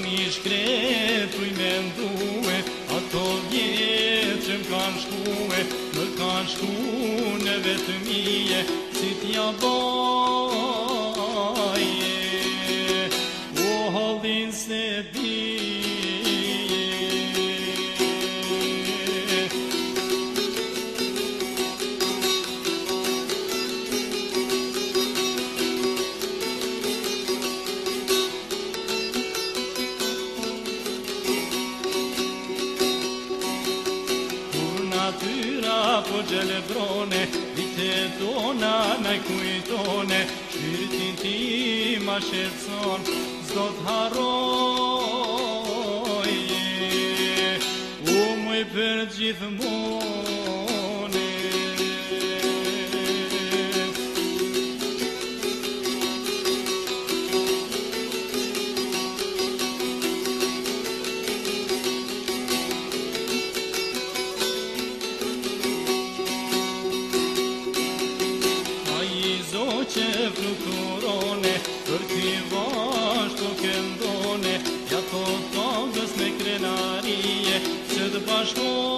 mi shkretuj me ndue, ato vjetë që m'kan shkue, më kan shku në vetë mije, si t'ja baje, o halin se natyra po gjelebrone, vite tona na kujtone, shpirtin ti ma shqetson, s'do t'harroje, u muj për gjithmone. Që fluturone, për t'i vashtu këndone, ja to togës me krenarie, që t'bashkone.